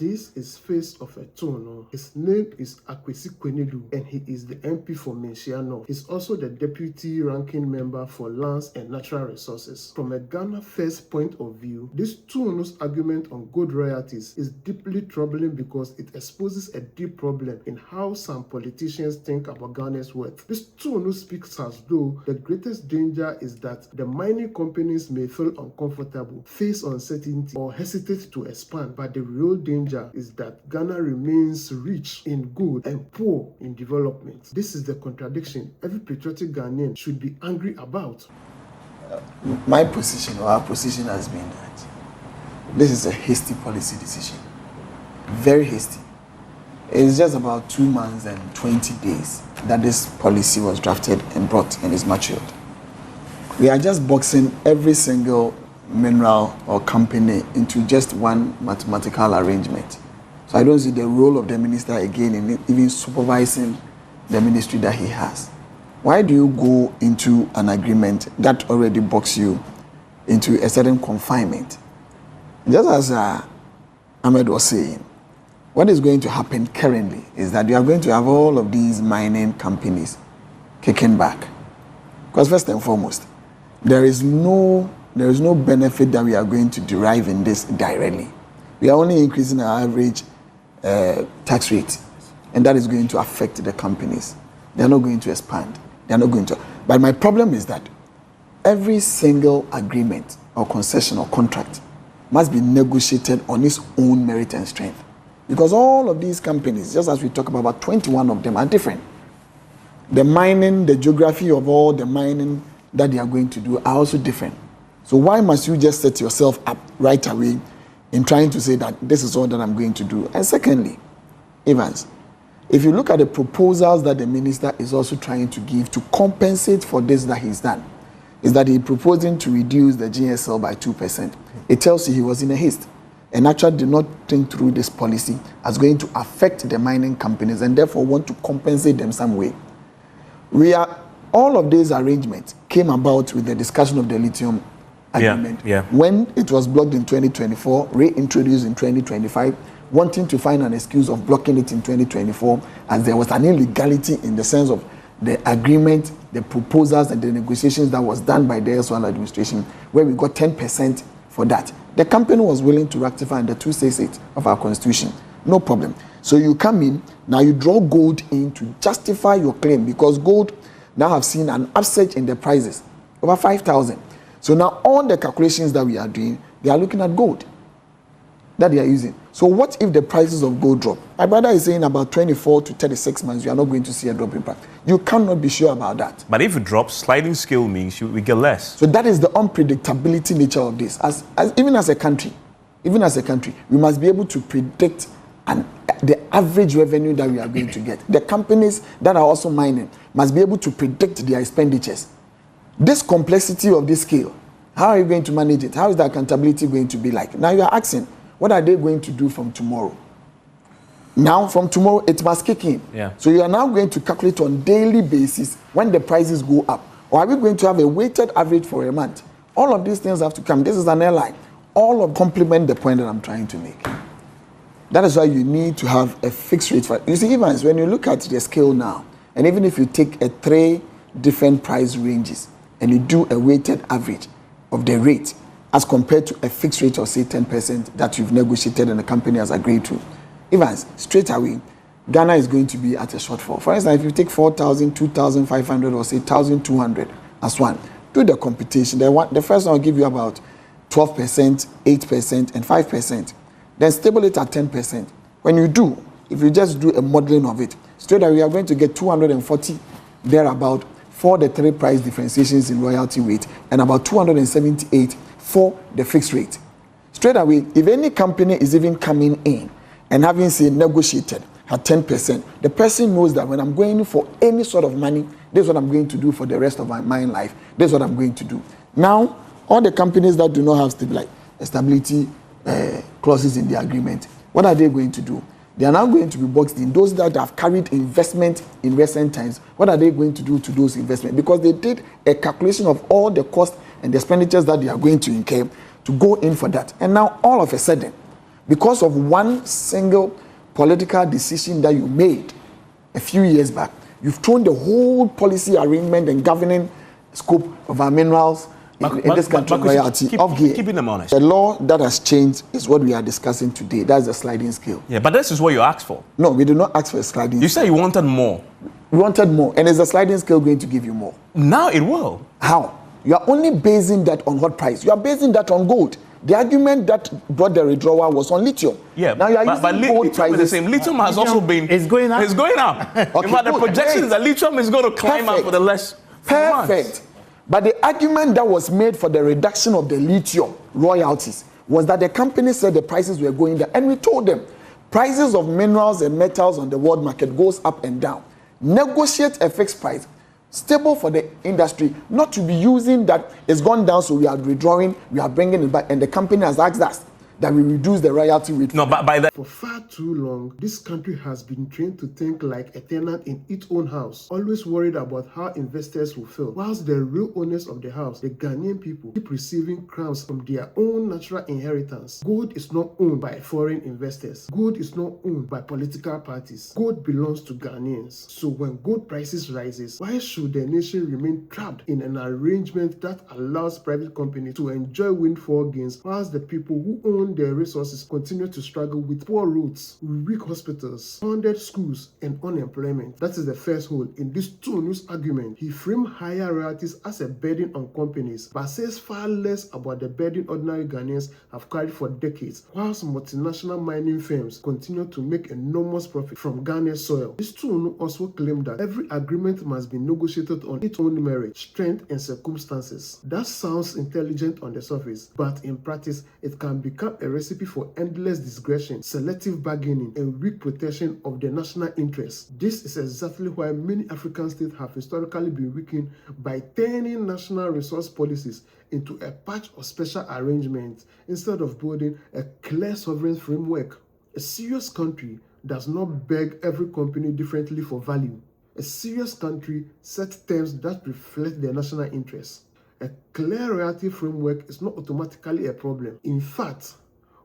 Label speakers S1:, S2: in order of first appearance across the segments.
S1: This is face of a Tunoo. His name is Akwasi Konadu, and he is the MP for Menchia North. He's also the deputy ranking member for Lands and Natural Resources. From a Ghana First point of view, this Tunoo's argument on gold royalties is deeply troubling because it exposes a deep problem in how some politicians think about Ghana's wealth. This Tunoo speaks as though the greatest danger is that the mining companies may feel uncomfortable, face uncertainty, or hesitate to expand, but the real danger is that Ghana remains rich in gold and poor in development. This is the contradiction every patriotic Ghanaian should be angry about.
S2: My position, or our position, has been that this is a hasty policy decision. Very hasty. It's just about 2 months and 20 days that this policy was drafted and brought and is matured. We are just boxing every single mineral or company into just one mathematical arrangement. So I don't see the role of the minister again in even supervising the ministry that he has. Why do you go into an agreement that already boxes you into a certain confinement? Just as Ahmed was saying, what is going to happen currently is that you are going to have all of these mining companies kicking back. Because first and foremost, there is no benefit that we are going to derive in this directly. We are only increasing our average tax rate, and that is going to affect the companies. They are not going to expand. They are not going to. But my problem is that every single agreement or concession or contract must be negotiated on its own merit and strength. Because all of these companies, just as we talk about 21 of them, are different. The mining, the geography of all the mining that they are going to do are also different. So why must you just set yourself up right away in trying to say that this is all that I'm going to do? And secondly, Evans, if you look at the proposals that the minister is also trying to give to compensate for this that he's done, is that he's proposing to reduce the GSL by 2%. It tells you he was in a haste and actually did not think through this policy as going to affect the mining companies and therefore want to compensate them some way. All of these arrangements came about with the discussion of the lithium agreement. When it was blocked in 2024, reintroduced in 2025, wanting to find an excuse of blocking it in 2024, as there was an illegality in the sense of the agreement, the proposals, and the negotiations that was done by the SWAL administration, where we got 10% for that. The company was willing to rectify under 268 of our constitution. No problem. So you come in, now you draw gold in to justify your claim, because gold now have seen an upsurge in the prices, over 5,000. So now all the calculations that we are doing, they are looking at gold that they are using. So what if the prices of gold drop? My brother is saying about 24 to 36 months, you are not going to see a drop in price. You cannot be sure about that.
S3: But if it drops, sliding scale means we get less.
S2: So that is the unpredictability nature of this. Even as a country, we must be able to predict the average revenue that we are going to get. The companies that are also mining must be able to predict their expenditures. This complexity of this scale, how are you going to manage it? How is the accountability going to be like? Now you are asking, what are they going to do from tomorrow? Now from tomorrow, it must kick in. So you are now going to calculate on daily basis when the prices go up. Or are we going to have a weighted average for a month? All of these things have to come. This is an airline. All of complement the point that I'm trying to make. That is why you need to have a fixed rate. You see, Evans, when you look at the scale now, and even if you take 3 different price ranges and you do a weighted average of the rate as compared to a fixed rate of, say, 10% that you've negotiated and the company has agreed to, Evans, straight away, Ghana is going to be at a shortfall. For instance, if you take 4,000, 2,500, or say 1,200 as one, do the computation. The first one will give you about 12%, 8%, and 5%. Then stable it at 10%. When you do, if you just do a modeling of it, straight away we are going to get 240 thereabout for the 3 price differentiations in royalty rate and about 278 for the fixed rate. Straight away, if any company is even coming in and having, say, negotiated at 10%, the person knows that when I'm going for any sort of money, this is what I'm going to do for the rest of my life. This is what I'm going to do. Now, all the companies that do not have stability clauses in the agreement, what are they going to do? They are now going to be boxed in. Those that have carried investment in recent times, what are they going to do to those investments? Because they did a calculation of all the costs and the expenditures that they are going to incur to go in for that. And now, all of a sudden, because of one single political decision that you made a few years back. You've thrown the whole policy arrangement and governing scope of our minerals in this country, royalty, off gear.
S3: Keeping them honest.
S2: The law that has changed is what we are discussing today. That's the sliding scale.
S3: Yeah, but this is what you asked for.
S2: No, we did not ask for a sliding scale.
S3: You said you wanted more.
S2: We wanted more. And is the sliding scale going to give you more?
S3: Now it will.
S2: How? You are only basing that on what price? You are basing that on gold. The argument that brought the withdrawal was on lithium.
S3: Yeah,
S2: now you are using gold prices.
S3: The same. Lithium has also been.
S4: It's going up.
S3: It's going up.
S2: Okay,
S3: in fact, the projection is that lithium is going to climb up for the less.
S2: Perfect. But the argument that was made for the reduction of the lithium royalties was that the company said the prices were going down, and we told them prices of minerals and metals on the world market goes up and down. Negotiate a fixed price, stable for the industry, not to be using that it's gone down, so we are withdrawing, we are bringing it back, and the company has asked us that we reduce the royalty rate.
S3: No, but by that.
S1: For far too long, this country has been trained to think like a tenant in its own house, always worried about how investors will feel, whilst the real owners of the house, the Ghanaian people, keep receiving crumbs from their own natural inheritance. Gold is not owned by foreign investors. Gold is not owned by political parties. Gold belongs to Ghanaians. So when gold prices rises, why should the nation remain trapped in an arrangement that allows private companies to enjoy windfall gains, whilst the people who own their resources continue to struggle with poor roads, weak hospitals, funded schools, and unemployment? That is the first hole in this Tunoo's argument. He framed higher royalties as a burden on companies, but says far less about the burden ordinary Ghanaians have carried for decades, whilst multinational mining firms continue to make enormous profit from Ghana's soil. This Tunoo also claimed that every agreement must be negotiated on its own merit, strength, and circumstances. That sounds intelligent on the surface, but in practice, it can become a recipe for endless discretion, selective bargaining, and weak protection of the national interest. This is exactly why many African states have historically been weakened by turning national resource policies into a patch of special arrangements instead of building a clear sovereign framework. A serious country does not beg every company differently for value. A serious country sets terms that reflect their national interests. A clear royalty framework is not automatically a problem. In fact,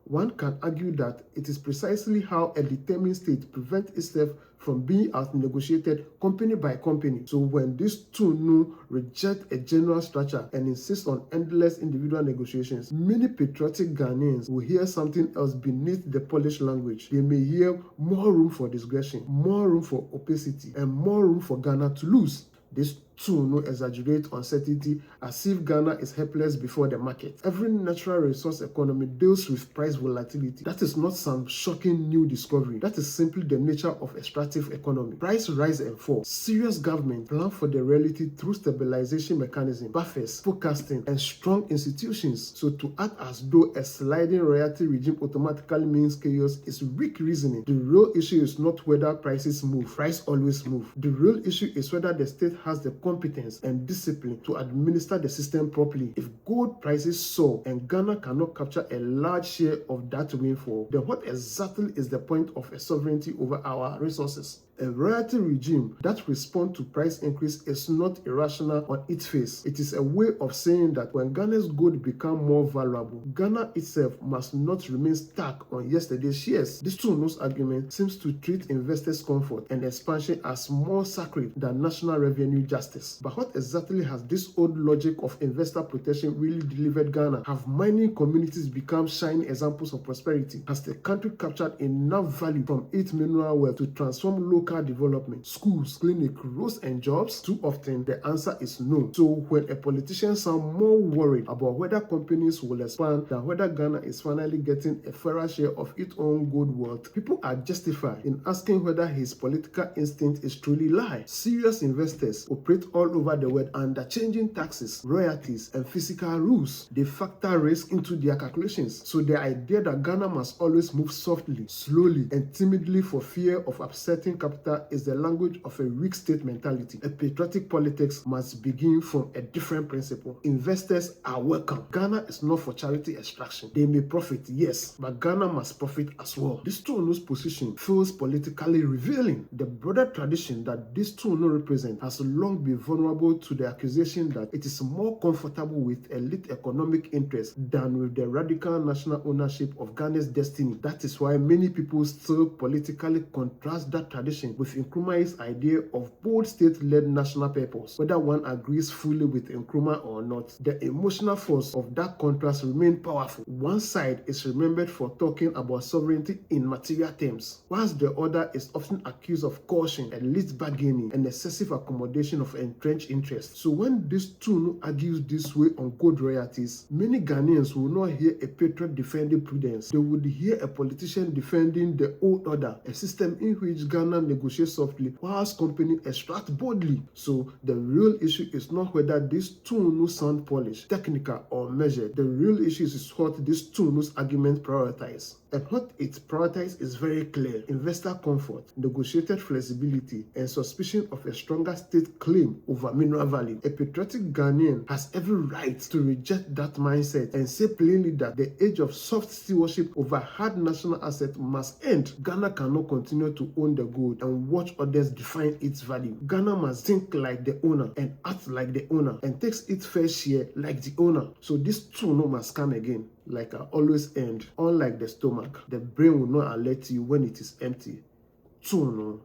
S1: one can argue that it is precisely how a determined state prevents itself from being out-negotiated company by company. So when these Tunoo reject a general structure and insist on endless individual negotiations, many patriotic Ghanaians will hear something else beneath the polished language. They may hear more room for discretion, more room for opacity, and more room for Ghana to lose. This Tunoo exaggerate uncertainty as if Ghana is helpless before the market. Every natural resource economy deals with price volatility. That is not some shocking new discovery. That is simply the nature of extractive economy. Price rise and fall. Serious government plan for the reality through stabilization mechanism, buffers, forecasting, and strong institutions. So to act as though a sliding royalty regime automatically means chaos is weak reasoning. The real issue is not whether prices move. Price always move. The real issue is whether the state has the competence and discipline to administer the system properly. If gold prices soar and Ghana cannot capture a large share of that windfall, then what exactly is the point of a sovereignty over our resources? A royalty regime that responds to price increase is not irrational on its face. It is a way of saying that when Ghana's gold becomes more valuable, Ghana itself must not remain stuck on yesterday's shares. This Tunoo's argument seems to treat investors' comfort and expansion as more sacred than national revenue justice. But what exactly has this old logic of investor protection really delivered Ghana? Have mining communities become shining examples of prosperity? Has the country captured enough value from its mineral wealth to transform local development, schools, clinics, roads, and jobs? Too often, the answer is no. So when a politician sounds more worried about whether companies will expand than whether Ghana is finally getting a fairer share of its own gold wealth, people are justified in asking whether his political instinct is truly lie. Serious investors operate all over the world under changing taxes, royalties, and fiscal rules. They factor risk into their calculations. So the idea that Ghana must always move softly, slowly, and timidly for fear of upsetting capital capital is the language of a weak state mentality. A patriotic politics must begin from a different principle. Investors are welcome. Ghana is not for charity extraction. They may profit, yes, but Ghana must profit as well. This Tunoo's position feels politically revealing. The broader tradition that this Tunoo represents has long been vulnerable to the accusation that it is more comfortable with elite economic interests than with the radical national ownership of Ghana's destiny. That is why many people still politically contrast that tradition with Nkrumah's idea of bold state-led national purpose. Whether one agrees fully with Nkrumah or not, the emotional force of that contrast remains powerful. One side is remembered for talking about sovereignty in material terms, whilst the other is often accused of caution, elite bargaining, and excessive accommodation of entrenched interests. So when this Tunoo argues this way on gold royalties, many Ghanaians will not hear a patriot defending prudence. They would hear a politician defending the old order, a system in which Ghana negotiates softly whilst companies extract boldly. So the real issue is not whether this Tunoo sound polished, technical, or measured. The real issue is what this Tunoo's argument prioritize. And what it prioritizes is very clear: investor comfort, negotiated flexibility, and suspicion of a stronger state claim over mineral value. A patriotic Ghanaian has every right to reject that mindset and say plainly that the age of soft stewardship over hard national assets must end. Ghana cannot continue to own the gold and watch others define its value. Ghana must think like the owner and act like the owner and takes its fair share like the owner. So this Tunoo must come again. Like I always end, unlike the stomach, the brain will not alert you when it is empty. Tunoo.